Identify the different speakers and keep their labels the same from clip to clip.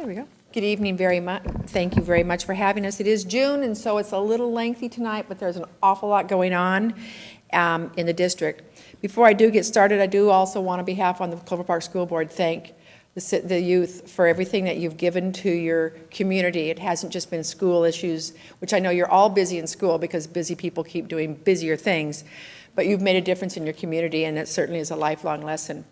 Speaker 1: There we go. Good evening very much. Thank you very much for having us. It is June, and so it's a little lengthy tonight, but there's an awful lot going on in the district. Before I do get started, I do also want, on behalf of the Clover Park School Board, thank the youth for everything that you've given to your community. It hasn't just been school issues, which I know you're all busy in school because busy people keep doing busier things, but you've made a difference in your community, and it certainly is a lifelong lesson.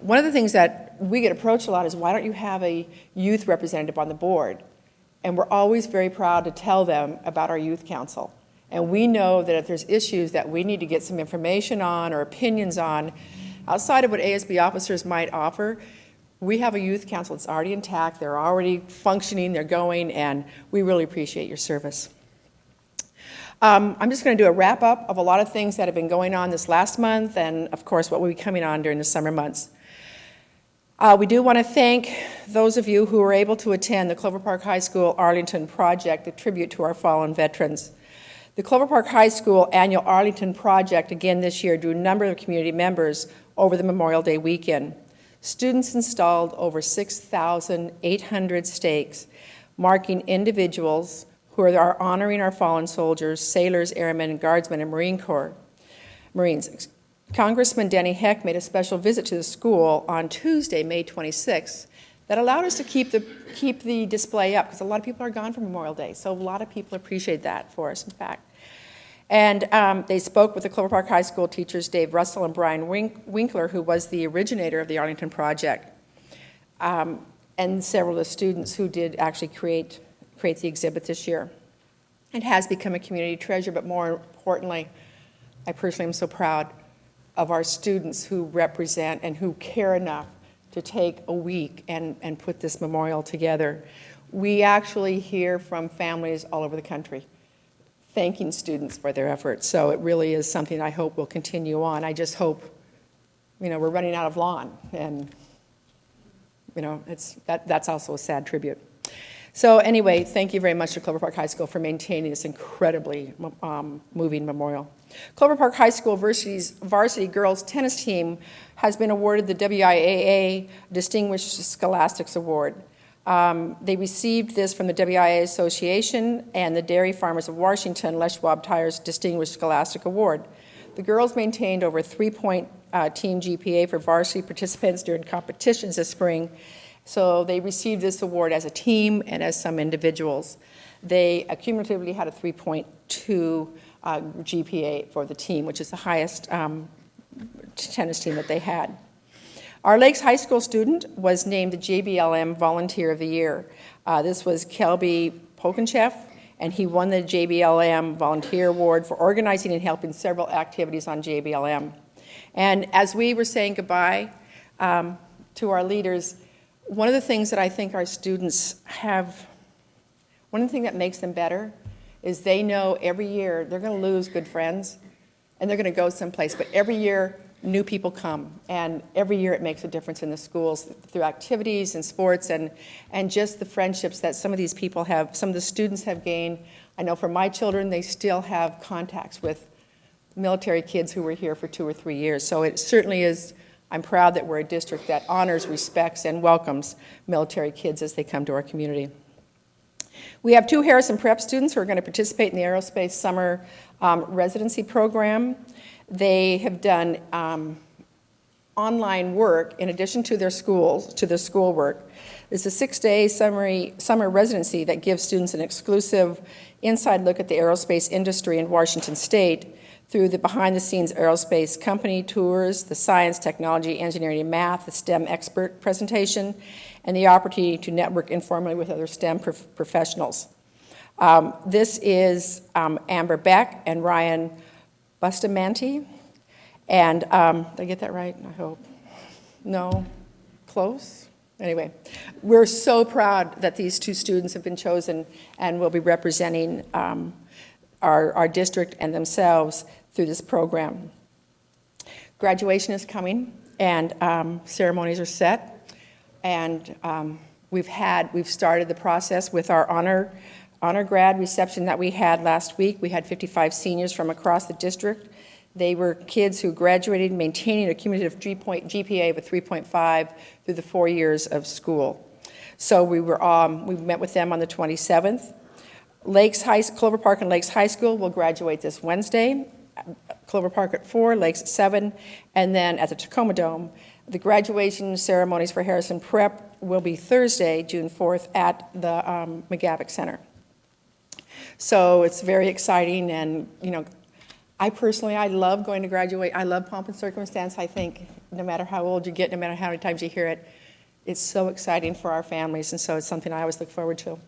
Speaker 1: One of the things that we get approached a lot is, why don't you have a youth representative on the board? And we're always very proud to tell them about our youth council. And we know that if there's issues that we need to get some information on or opinions on, outside of what ASB officers might offer, we have a youth council that's already intact, they're already functioning, they're going, and we really appreciate your service. I'm just going to do a wrap-up of a lot of things that have been going on this last month, and of course what will be coming on during the summer months. We do want to thank those of you who were able to attend the Clover Park High School Arlington Project, a tribute to our fallen veterans. The Clover Park High School annual Arlington Project, again this year, drew a number of community members over the Memorial Day weekend. Students installed over 6,800 stakes, marking individuals who are honoring our fallen soldiers, sailors, airmen, guardsmen, and Marines. Congressman Denny Heck made a special visit to the school on Tuesday, May 26th, that allowed us to keep the display up, because a lot of people are gone for Memorial Day, so a lot of people appreciate that for us, in fact. And they spoke with the Clover Park High School teachers, Dave Russell and Brian Winkler, who was the originator of the Arlington Project, and several of the students who did actually create the exhibit this year. It has become a community treasure, but more importantly, I personally am so proud of our students who represent and who care enough to take a week and put this memorial together. We actually hear from families all over the country thanking students for their efforts, so it really is something I hope will continue on. I just hope, we're running out of lawn, and that's also a sad tribute. So anyway, thank you very much to Clover Park High School for maintaining this incredibly moving memorial. Clover Park High School varsity girls tennis team has been awarded the WIAA Distinguished Scholastics Award. They received this from the WIAA Association and the Dairy Farmers of Washington Les Schwab Tires Distinguished Scholastic Award. The girls maintained over a 3-point team GPA for varsity participants during competitions this spring. So they received this award as a team and as some individuals. They cumulatively had a 3.2 GPA for the team, which is the highest tennis team that they had. Our Lakes High School student was named the JBLM Volunteer of the Year. This was Kelby Pokenchef, and he won the JBLM Volunteer Award for organizing and helping several activities on JBLM. And as we were saying goodbye to our leaders, one of the things that I think our students have, one of the things that makes them better is they know every year they're going to lose good friends and they're going to go someplace, but every year new people come, and every year it makes a difference in the schools through activities and sports and just the friendships that some of these people have, some of the students have gained. I know for my children, they still have contacts with military kids who were here for 2 or 3 years. So it certainly is, I'm proud that we're a district that honors, respects, and welcomes military kids as they come to our community. We have 2 Harrison Prep students who are going to participate in the Aerospace Summer Residency Program. They have done online work in addition to their schoolwork. It's a 6-day summer residency that gives students an exclusive inside look at the aerospace industry in Washington State through the behind-the-scenes aerospace company tours, the science, technology, engineering, and math, the STEM expert presentation, and the opportunity to network informally with other STEM professionals. This is Amber Beck and Ryan Bustamante, and did I get that right? I hope. No? Close? Anyway, we're so proud that these 2 students have been chosen and will be representing our district and themselves through this program. Graduation is coming, and ceremonies are set, and we've started the process with our honor grad reception that we had last week. We had 55 seniors from across the district. They were kids who graduated maintaining a cumulative GPA of a 3.5 through the 4 years of school. So we met with them on the 27th. Clover Park and Lakes High School will graduate this Wednesday. Clover Park at 4, Lakes at 7, and then at the Tacoma Dome. The graduation ceremonies for Harrison Prep will be Thursday, June 4th, at the McGavick Center. So it's very exciting, and I love going to graduate. I love pomp and circumstance. I think no matter how old you get, no matter how many times you hear it, it's so exciting for our families, and so it's something I always look forward to.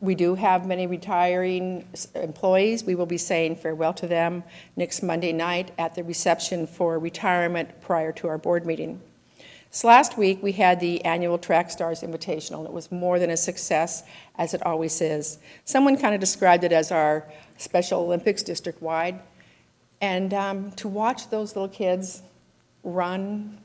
Speaker 1: We do have many retiring employees. We will be saying farewell to them next Monday night at the reception for retirement prior to our board meeting. So last week we had the annual Track Stars Invitational, and it was more than a success, as it always is. Someone kind of described it as our Special Olympics district-wide, and to watch those little kids run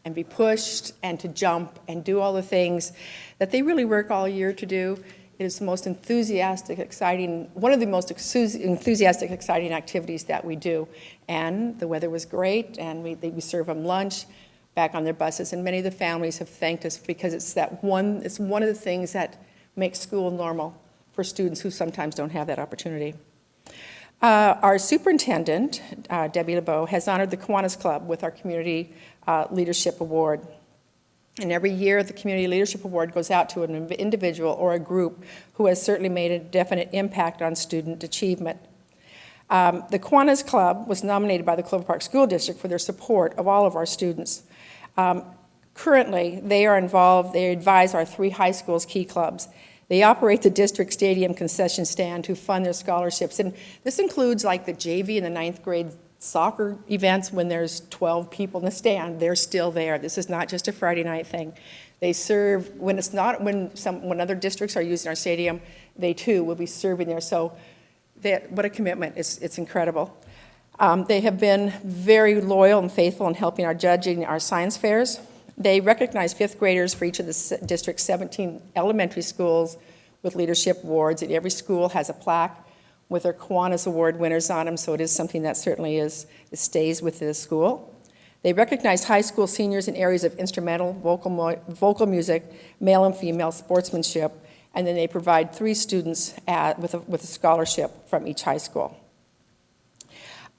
Speaker 1: and be pushed and to jump and do all the things that they really work all year to do, it is the most enthusiastic, exciting, one of the most enthusiastic, exciting activities that we do. And the weather was great, and we serve them lunch back on their buses, and many of the families have thanked us because it's one of the things that makes school normal for students who sometimes don't have that opportunity. Our superintendent, Debbie LeBeau, has honored the Kiwanis Club with our Community Leadership Award. And every year, the Community Leadership Award goes out to an individual or a group who has certainly made a definite impact on student achievement. The Kiwanis Club was nominated by the Clover Park School District for their support of all of our students. Currently, they advise our 3 high schools' key clubs. They operate the district stadium concession stand to fund their scholarships. And this includes like the JV and the 9th grade soccer events when there's 12 people in the stand. They're still there. This is not just a Friday night thing. They serve, when other districts are using our stadium, they too will be serving there. So what a commitment. It's incredible. They have been very loyal and faithful in helping our judging our science fairs. They recognize 5th graders for each of the district's 17 elementary schools with leadership awards, and every school has a plaque with their Kiwanis Award winners on them, so it is something that certainly it stays with the school. They recognize high school seniors in areas of instrumental, vocal music, male and female sportsmanship, and then they provide 3 students with a scholarship from each high school.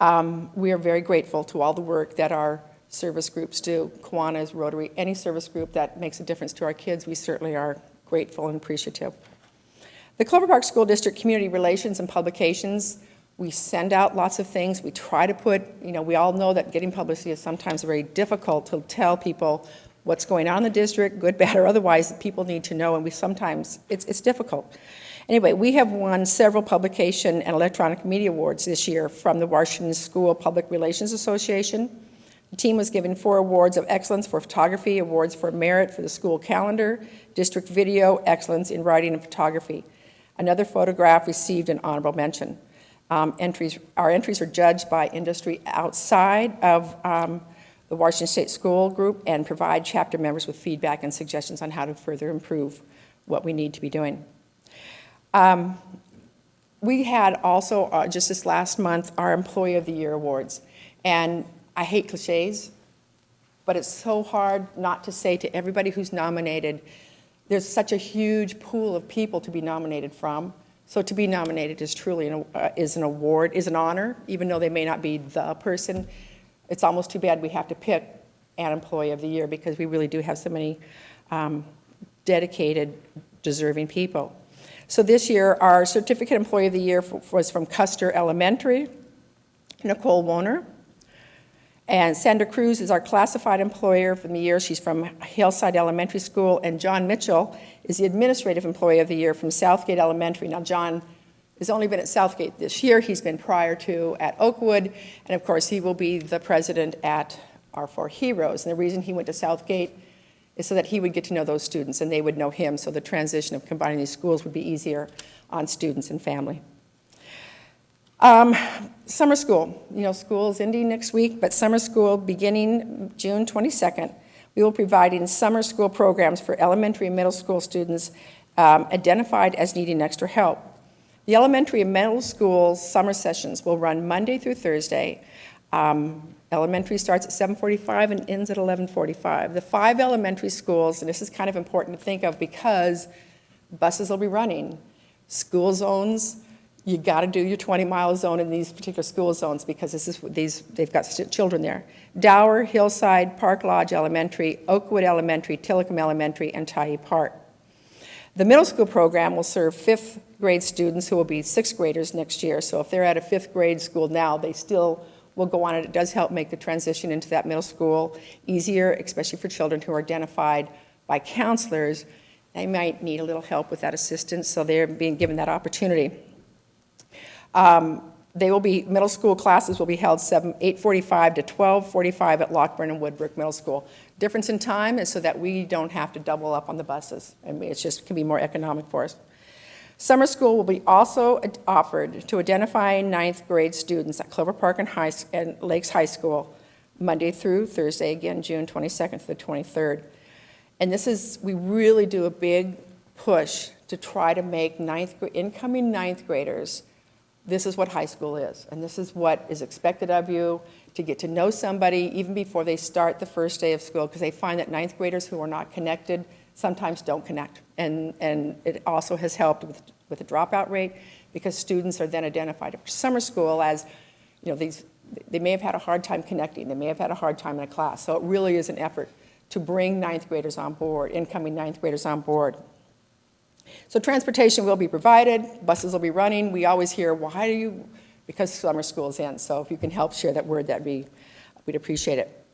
Speaker 1: We are very grateful to all the work that our service groups do, Kiwanis, Rotary, any service group that makes a difference to our kids. We certainly are grateful and appreciative. The Clover Park School District Community Relations and Publications, we send out lots of things. We try to put, we all know that getting publicity is sometimes very difficult to tell people what's going on in the district, good, bad, or otherwise, that people need to know, and it's difficult. Anyway, we have won several publication and electronic media awards this year from the Washington School Public Relations Association. The team was given 4 awards of excellence for photography, awards for merit for the school calendar, district video, excellence in writing and photography. Another photograph received an honorable mention. Our entries are judged by industry outside of the Washington State School Group and provide chapter members with feedback and suggestions on how to further improve what we need to be doing. We had also, just this last month, our Employee of the Year Awards. And I hate cliches, but it's so hard not to say to everybody who's nominated, there's such a huge pool of people to be nominated from. So to be nominated is truly an award, is an honor, even though they may not be the person. It's almost too bad we have to pick an Employee of the Year because we really do have so many dedicated, deserving people. So this year, our Certificate Employee of the Year was from Custer Elementary, Nicole Woner. And Sandra Cruz is our classified employer for the year. She's from Hillside Elementary School. And John Mitchell is the Administrative Employee of the Year from Southgate Elementary. Now, John has only been at Southgate this year. He's been prior to at Oakwood. And, of course, he will be the president at our 4 Heroes. And the reason he went to Southgate is so that he would get to know those students and they would know him. So the transition of combining these schools would be easier on students and family. Summer school. School is ending next week, but summer school beginning June 22nd. We will be providing summer school programs for elementary and middle school students identified as needing extra help. The elementary and middle school summer sessions will run Monday through Thursday. Elementary starts at 7:45 and ends at 11:45. The 5 elementary schools, and this is kind of important to think of because buses will be running. School zones, you got to do your 20-mile zone in these particular school zones because they've got children there. Dower, Hillside, Park Lodge Elementary, Oakwood Elementary, Tillicum Elementary, and Tyee Park. The middle school program will serve 5th grade students who will be 6th graders next year. So if they're at a 5th grade school now, they still will go on it. It does help make the transition into that middle school easier, especially for children who are identified by counselors. They might need a little help with that assistance, so they're being given that opportunity. Middle school classes will be held 8:45 to 12:45 at Lockburn and Woodbrook Middle School. Difference in time is so that we don't have to double up on the buses. I mean, it just can be more economic for us. Summer school will be also offered to identifying 9th grade students at Clover Park and Lakes High School, Monday through Thursday, again, June 22nd to the 23rd. And we really do a big push to try to make incoming 9th graders, this is what high school is, and this is what is expected of you, to get to know somebody even before they start the first day of school, because they find that 9th graders who are not connected sometimes don't connect. And it also has helped with the dropout rate because students are then identified at summer school as, they may have had a hard time connecting, they may have had a hard time in a class. So it really is an effort to bring 9th graders on board, incoming 9th graders on board. So transportation will be provided, buses will be running. We always hear, because summer school's in. So if you can help share that word, we'd appreciate it.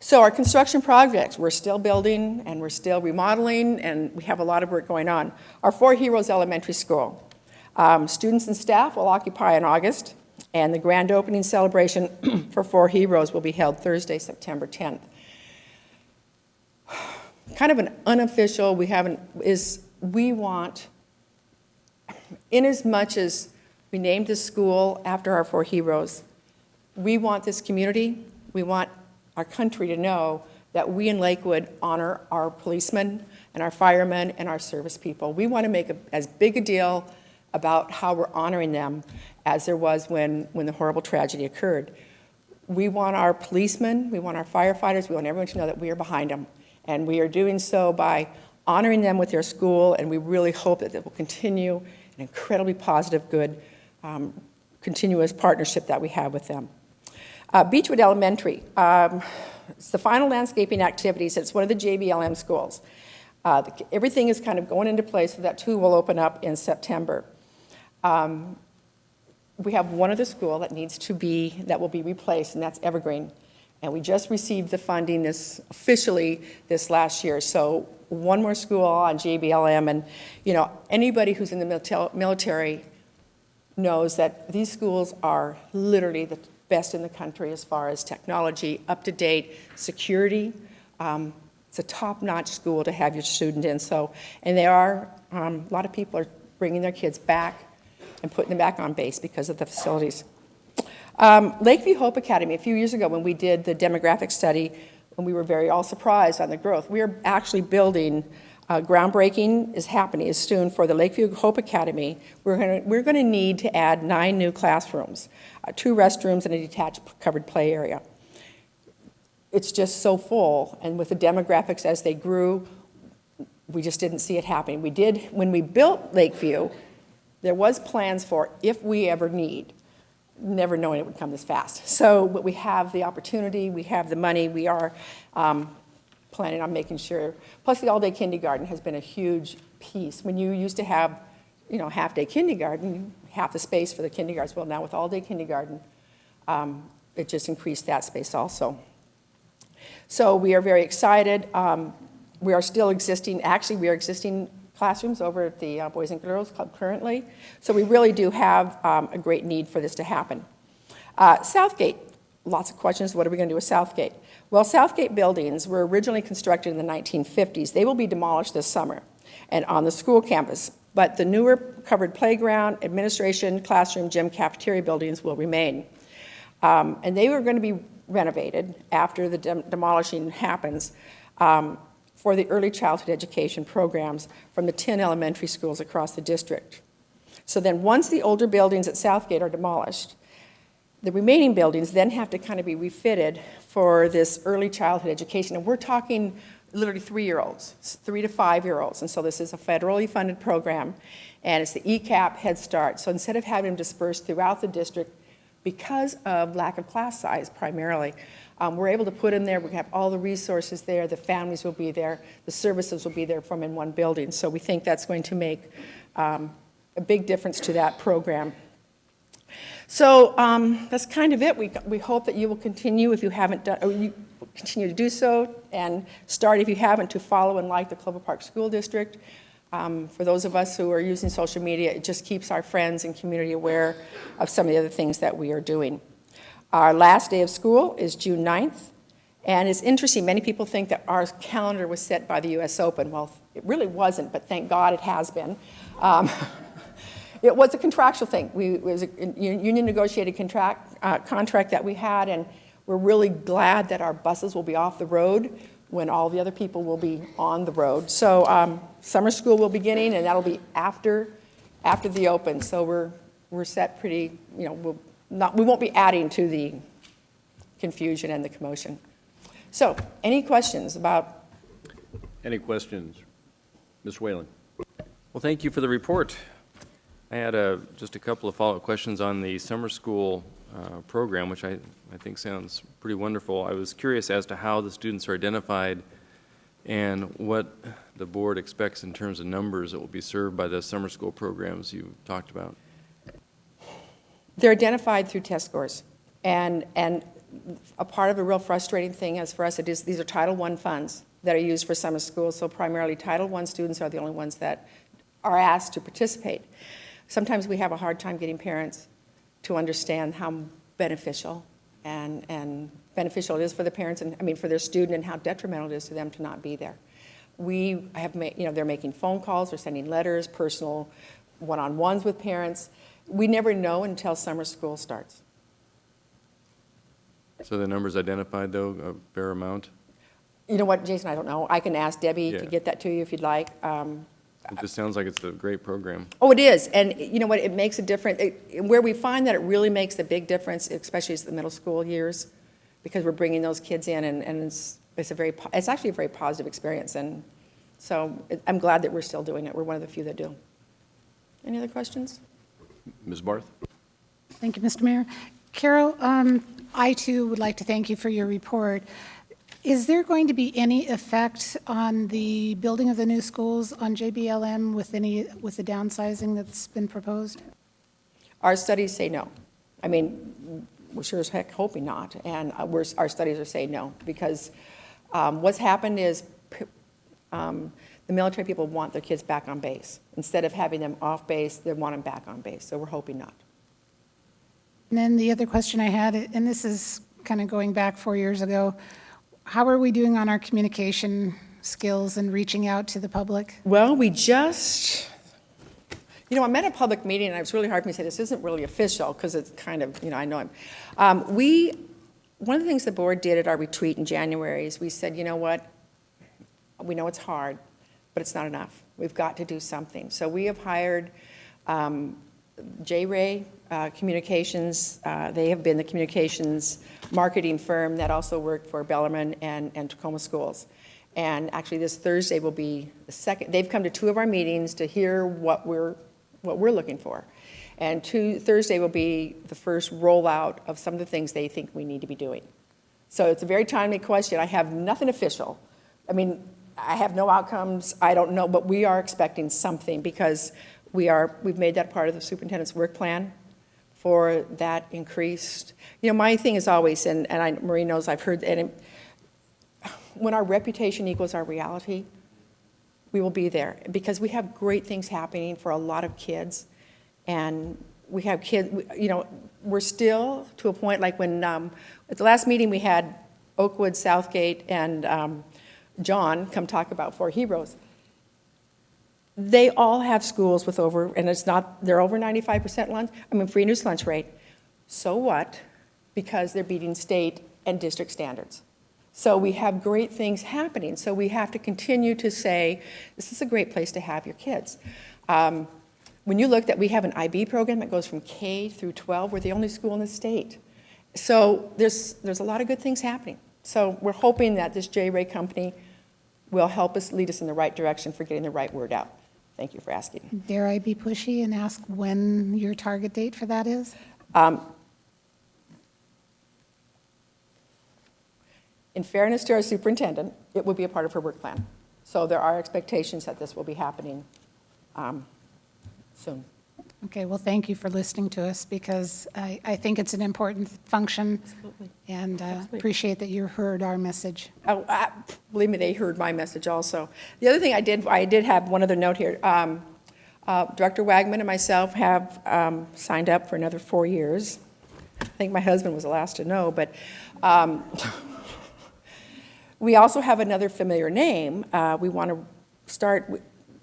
Speaker 1: So our construction projects, we're still building and we're still remodeling and we have a lot of work going on. Our Four Heroes Elementary School. Students and staff will occupy in August, and the grand opening celebration for Four Heroes will be held Thursday, September 10th. Kind of an unofficial, we want, in as much as we named this school after our Four Heroes, we want this community, we want our country to know that we in Lakewood honor our policemen and our firemen and our service people. We want to make as big a deal about how we're honoring them as there was when the horrible tragedy occurred. We want our policemen, we want our firefighters, we want everyone to know that we are behind them. And we are doing so by honoring them with their school, and we really hope that it will continue an incredibly positive, good, continuous partnership that we have with them. Beechwood Elementary, it's the final landscaping activities. It's one of the JBLM schools. Everything is kind of going into place so that too will open up in September. We have one other school that will be replaced, and that's Evergreen. And we just received the funding officially this last year. So one more school on JBLM, and anybody who's in the military knows that these schools are literally the best in the country as far as technology, up-to-date, security. It's a top-notch school to have your student in. And there are, a lot of people are bringing their kids back and putting them back on base because of the facilities. Lakeview Hope Academy, a few years ago when we did the demographic study, and we were all surprised on the growth. We are actually building, groundbreaking is soon for the Lakeview Hope Academy. We're going to need to add 9 new classrooms, 2 restrooms, and a detached covered play area. It's just so full, and with the demographics as they grew, we just didn't see it happening. When we built Lakeview, there was plans for if we ever need, never knowing it would come this fast. But we have the opportunity, we have the money, we are planning on making sure. Plus the all-day kindergarten has been a huge piece. When you used to have, half-day kindergarten, half the space for the kindergartens. Well, now with all-day kindergarten, it just increased that space also. So we are very excited. We are still existing, we are existing classrooms over at the Boys and Girls Club currently. So we really do have a great need for this to happen. Southgate, lots of questions. What are we going to do with Southgate? Well, Southgate buildings were originally constructed in the 1950s. They will be demolished this summer and on the school campus. But the newer covered playground, administration, classroom, gym, cafeteria buildings will remain. And they were going to be renovated after the demolishing happens for the early childhood education programs from the 10 elementary schools across the district. So then once the older buildings at Southgate are demolished, The remaining buildings then have to kind of be refitted for this early childhood education. And we're talking literally 3-year-olds, 3 to 5-year-olds. And so this is a federally funded program, and it's the ECAP Head Start. So instead of having them dispersed throughout the district, because of lack of class size primarily, we're able to put them there. We have all the resources there. The families will be there. The services will be there from in one building. So we think that's going to make a big difference to that program. So that's kind of it. We hope that you will continue, if you haven't done, or you continue to do so, and start, if you haven't, to follow and like the Clover Park School District. For those of us who are using social media, it just keeps our friends and community aware of some of the other things that we are doing. Our last day of school is June 9th, and it's interesting. Many people think that our calendar was set by the U.S. Open. Well, it really wasn't, but thank God it has been. It was a contractual thing. It was a union negotiated contract that we had, and we're really glad that our buses will be off the road when all the other people will be on the road. So summer school will be beginning, and that'll be after the Open. So we're set pretty, we won't be adding to the confusion and the commotion. So any questions about?
Speaker 2: Any questions? Ms. Whalen.
Speaker 3: Well, thank you for the report. I had just a couple of follow-up questions on the summer school program, which I think sounds pretty wonderful. I was curious as to how the students are identified and what the board expects in terms of numbers that will be served by the summer school programs you talked about.
Speaker 1: They're identified through test scores. And a part of the real frustrating thing is for us, these are Title I funds that are used for summer school, so primarily Title I students are the only ones that are asked to participate. Sometimes we have a hard time getting parents to understand how beneficial and beneficial it is for the parents, and for their student, and how detrimental it is to them to not be there. We have made, they're making phone calls, they're sending letters, personal one-on-ones with parents. We never know until summer school starts.
Speaker 3: So the numbers identified, though, a fair amount?
Speaker 1: You know what, Jason, I don't know. I can ask Debbie to get that to you if you'd like.
Speaker 3: It just sounds like it's a great program.
Speaker 1: Oh, it is, and you know what, it makes a difference. Where we find that it really makes a big difference, especially as the middle school years, because we're bringing those kids in, and it's actually a very positive experience, and so I'm glad that we're still doing it. We're one of the few that do. Any other questions?
Speaker 2: Ms. Barth.
Speaker 4: Thank you, Mr. Mayor. Carole, I too would like to thank you for your report. Is there going to be any effect on the building of the new schools on JBLM with the downsizing that's been proposed?
Speaker 1: Our studies say no. We're sure as heck hoping not, and our studies are saying no, because what's happened is the military people want their kids back on base. Instead of having them off base, they want them back on base, so we're hoping not.
Speaker 4: And then the other question I had, and this is kind of going back 4 years ago, how are we doing on our communication skills and reaching out to the public?
Speaker 1: Well, we just, I'm at a public meeting, and it was really hard for me to say this isn't really official, because it's kind of, I know I'm. One of the things the board did at our retreat in January is we said, you know what, we know it's hard, but it's not enough. We've got to do something. So we have hired J-Ray Communications. They have been the communications marketing firm that also worked for Bellarmine and Tacoma Schools. And actually this Thursday will be the second. They've come to 2 of our meetings to hear what we're looking for. And Thursday will be the first rollout of some of the things they think we need to be doing. So it's a very timely question. I have nothing official. I have no outcomes. I don't know, but we are expecting something, because we've made that part of the superintendent's work plan for that increased. My thing is always, and Marie knows I've heard, and when our reputation equals our reality, we will be there, because we have great things happening for a lot of kids, and we have kids, we're still to a point like when, at the last meeting we had Oakwood, Southgate, and John come talk about 4 Heroes. They all have schools with over, and they're over 95% lunch, free and reduced lunch rate. So what? Because they're beating state and district standards. So we have great things happening. So we have to continue to say, this is a great place to have your kids. When you look that we have an IB program that goes from K through 12, we're the only school in the state. So there's a lot of good things happening. So we're hoping that this J-Ray company will help us, lead us in the right direction for getting the right word out. Thank you for asking.
Speaker 4: Dare I be pushy and ask when your target date for that is?
Speaker 1: In fairness to our superintendent, it will be a part of her work plan. So there are expectations that this will be happening soon.
Speaker 4: Okay, well, thank you for listening to us, because I think it's an important function.
Speaker 1: Absolutely.
Speaker 4: And
Speaker 1: Absolutely.
Speaker 4: appreciate that you heard our message.
Speaker 1: Oh, believe me, they heard my message also. The other thing I did have one other note here. Director Wagman and myself have signed up for another 4 years. I think my husband was the last to know, but we also have another familiar name. We want to start,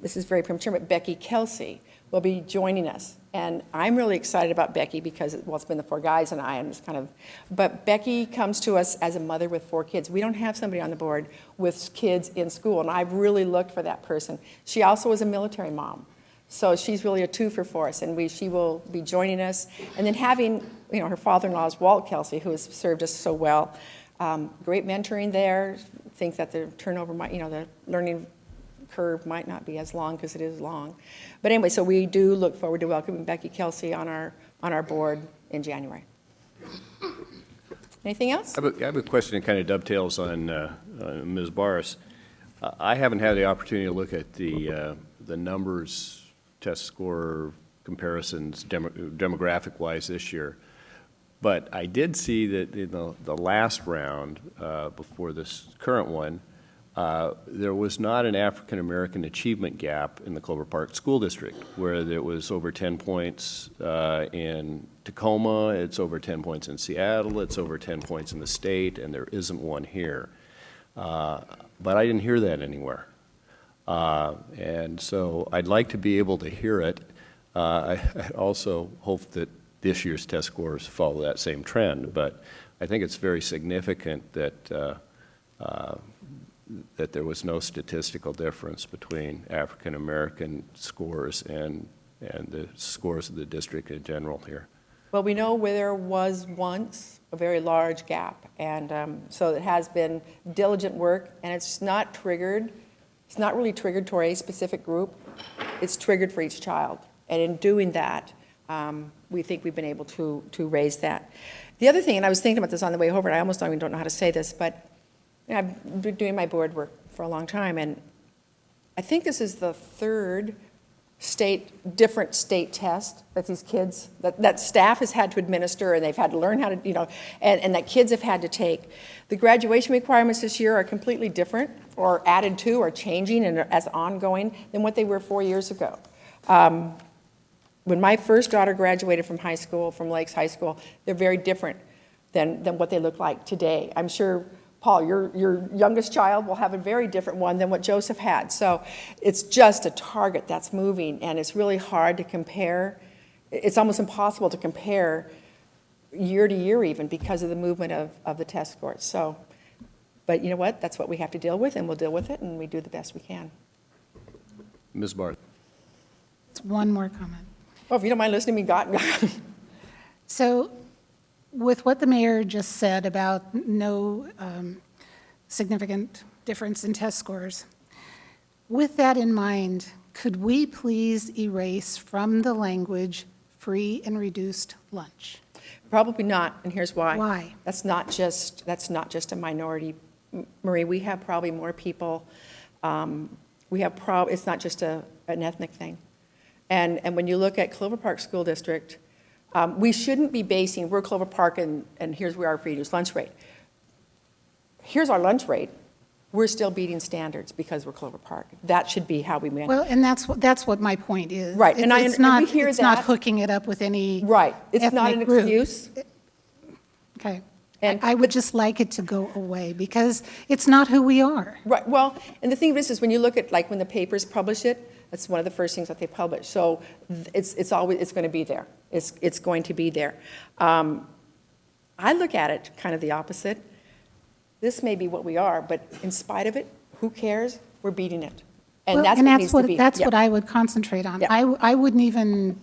Speaker 1: this is very premature, but Becky Kelsey will be joining us. And I'm really excited about Becky because, well, it's been the 4 guys and I am just kind of, but Becky comes to us as a mother with 4 kids. We don't have somebody on the board with kids in school, and I've really looked for that person. She also is a military mom. So she's really a twofer for us, and she will be joining us. And then having, her father-in-law is Walt Kelsey, who has served us so well. Great mentoring there. Think that the turnover might, the learning curve might not be as long because it is long. But anyway, so we do look forward to welcoming Becky Kelsey on our board in January. Anything else?
Speaker 2: I have a question that kind of dovetails on Ms. Barris. I haven't had the opportunity to look at the numbers, test score comparisons demographic-wise this year. But I did see that in the last round, before this current one, there was not an African-American achievement gap in the Clover Park School District, where there was over 10 points in Tacoma, it's over 10 points in Seattle, it's over 10 points in the state, and there isn't one here. But I didn't hear that anywhere. And so I'd like to be able to hear it. I also hope that this year's test scores follow that same trend, but I think it's very significant that that there was no statistical difference between African American scores and the scores of the district in general here.
Speaker 1: Well, we know where there was once a very large gap, and so it has been diligent work, and it's not triggered. It's not really triggered toward a specific group. It's triggered for each child, and in doing that, we think we've been able to raise that. The other thing, and I was thinking about this on the way over, and I almost don't know how to say this, but I've been doing my board work for a long time, and I think this is the 3rd different state test that these kids, that staff has had to administer, and they've had to learn how to, and that kids have had to take. The graduation requirements this year are completely different, or added to, or changing, and as ongoing than what they were 4 years ago. When my first daughter graduated from high school, from Lakes High School, they're very different than what they look like today. I'm sure, Paul, your youngest child will have a very different one than what Joseph had. So it's just a target that's moving, and it's really hard to compare. It's almost impossible to compare year to year even because of the movement of the test scores. So, but you know what? That's what we have to deal with, and we'll deal with it, and we do the best we can.
Speaker 2: Ms. Barth.
Speaker 4: It's one more comment.
Speaker 1: Oh, if you don't mind listening to me, God.
Speaker 4: So with what the mayor just said about no significant difference in test scores, with that in mind, could we please erase from the language free and reduced lunch?
Speaker 1: Probably not, and here's why.
Speaker 4: Why?
Speaker 1: That's not just a minority, Marie. We have probably more people. It's not just an ethnic thing. And when you look at Clover Park School District, we shouldn't be basing, we're Clover Park, and here's where our reduced lunch rate. Here's our lunch rate. We're still beating standards because we're Clover Park. That should be how we manage.
Speaker 4: Well, and that's what my point is.
Speaker 1: Right, and
Speaker 4: It's not,
Speaker 1: we hear
Speaker 4: it's not
Speaker 1: that.
Speaker 4: hooking it up with any
Speaker 1: Right, it's not an
Speaker 4: ethnic group.
Speaker 1: excuse.
Speaker 4: Okay.
Speaker 1: And-
Speaker 4: I would just like it to go away because it's not who we are.
Speaker 1: Right, well, and the thing of this is when you look at, like, when the papers publish it, that's one of the first things that they publish. So it's going to be there. It's going to be there. I look at it kind of the opposite. This may be what we are, but in spite of it, who cares? We're beating it. And
Speaker 4: Well,
Speaker 1: that's what needs to be.
Speaker 4: That's
Speaker 1: Yeah.
Speaker 4: what I would concentrate on.
Speaker 1: Yeah.
Speaker 4: I wouldn't even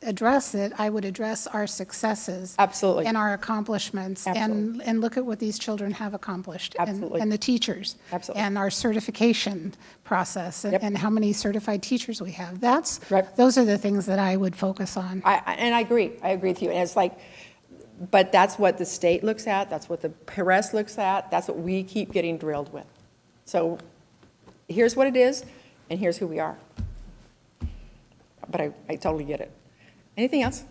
Speaker 4: address it, I would address our successes.
Speaker 1: Absolutely.
Speaker 4: And our accomplishments.
Speaker 1: Absolutely.
Speaker 4: And look at what these children have accomplished.
Speaker 1: Absolutely.
Speaker 4: And the teachers.
Speaker 1: Absolutely.
Speaker 4: And our certification process.
Speaker 1: Yep.
Speaker 4: And how many certified teachers we have.
Speaker 1: Right.
Speaker 4: Those are the things that I would focus on.
Speaker 1: And I agree with you, and it's like, but that's what the state looks at, that's what the press looks at, that's what we keep getting drilled with. So here's what it is, and here's who we are. But I totally get it. Anything else?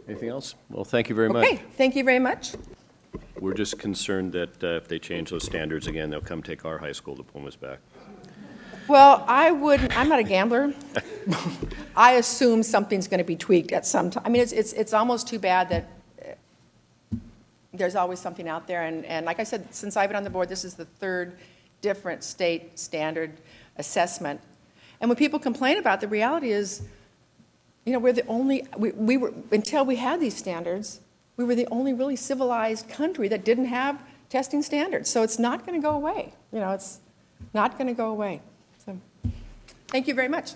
Speaker 2: Anything else? Well, thank you very much.
Speaker 1: Okay, thank you very much.
Speaker 2: We're just concerned that if they change those standards again, they'll come take our high school diplomas back.
Speaker 1: Well, I'm not a gambler. I assume something's going to be tweaked at some time. I mean, it's almost too bad that there's always something out there. And like I said, since I've been on the board, this is the third different state standard assessment. And when people complain about it, the reality is, you know, we're the only, we were, until we had these standards, we were the only really civilized country that didn't have testing standards. So it's not going to go away. You know, it's not going to go away. So thank you very much.